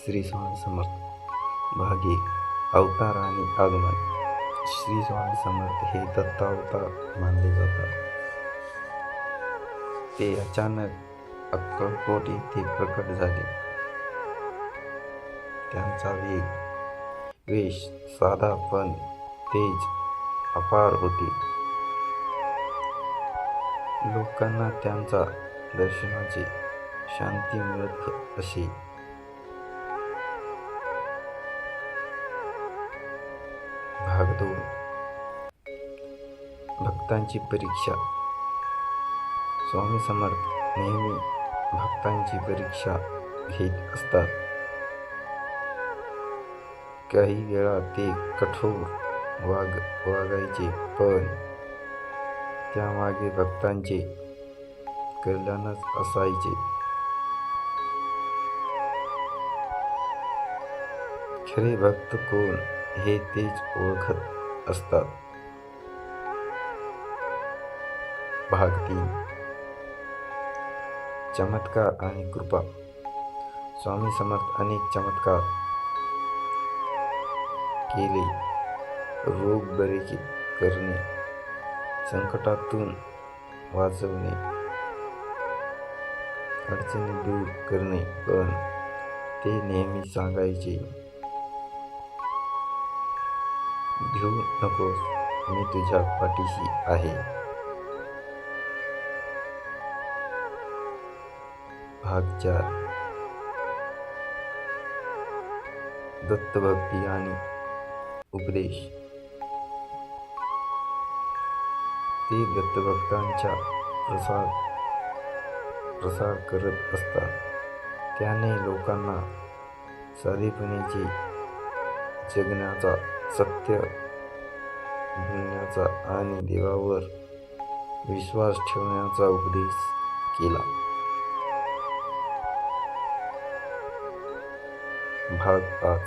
श्री स्वामी समर्थ. भाग 1. अवतार आणि आगमन. श्री स्वामी समर्थ हे दत्तावतार मानले जातात. ते अचानक अक्कलकोट येथे प्रकट झाले. त्यांचा वेश साधा पण तेज अपार होते. लोकांना त्यांच्या दर्शनाने शांती मिळत असे. भाग 2. भक्तांची परीक्षा. स्वामी समर्थ नेहमी भक्तांची परीक्षा घेत असतात. काही वेळा ते कठोर वागायचे, पण त्यामागे भक्तांचे कल्याणच असायचे. खरे भक्त कोण हे तेच ओळखत असतात. भाग 3. चमत्कार आणि कृपा. स्वामी समर्थ अनेक चमत्कार केले. रोग बरे करणे, संकटातून वाचवणे, अडचणी दूर करणे, पण ते नेहमी सांगायचे, भिऊ नकोस, मी तुझ्या पाठीशी आहे. भाग 4. दत्तभक्ती आणि उपदेश. ते दत्तभक्तांचा प्रसार करत असतात. त्याने लोकांना साधेपणाने जगण्याचा, सत्य बोलण्याचा आणि देवावर विश्वास ठेवण्याचा उपदेश केला. भाग 5.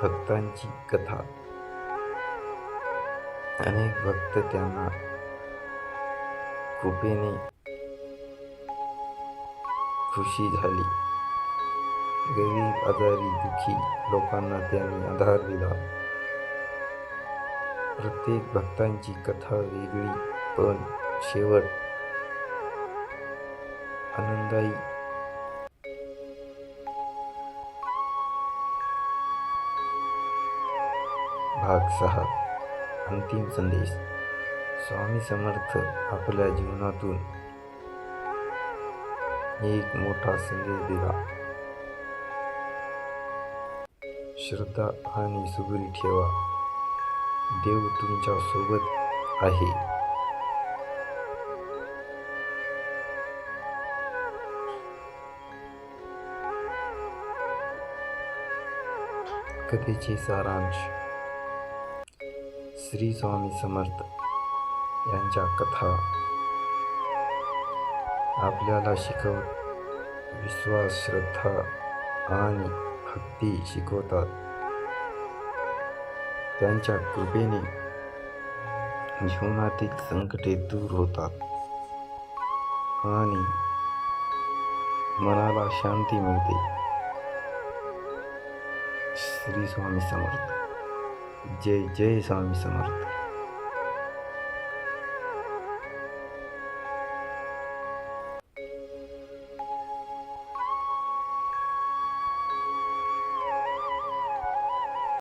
भक्तांची कथा. अनेक भक्त त्यांना कृपेने खुशी झाली. गरीब, आजारी, दुःखी लोकांना त्यांनी आधार दिला. प्रत्येक भक्तांची कथा वेगळी, पण शेवट आनंददायी. भाग 6. अंतिम संदेश. स्वामी समर्थ आपल्या जीवनातून एक मोठा संदेश दिला. श्रद्धा आणि सबुरी ठेवा, देव तुमच्या सोबत आहे. कथेचे सारांश. श्री स्वामी समर्थ यांच्या कथा आपल्याला विश्वास, श्रद्धा आणि भक्ती शिकवतात. त्यांच्या कृपेने जीवनातील संकटे दूर होतात आणि मनाला शांती मिळते. श्री स्वामी समर्थ. जय जय स्वामी समर्थ.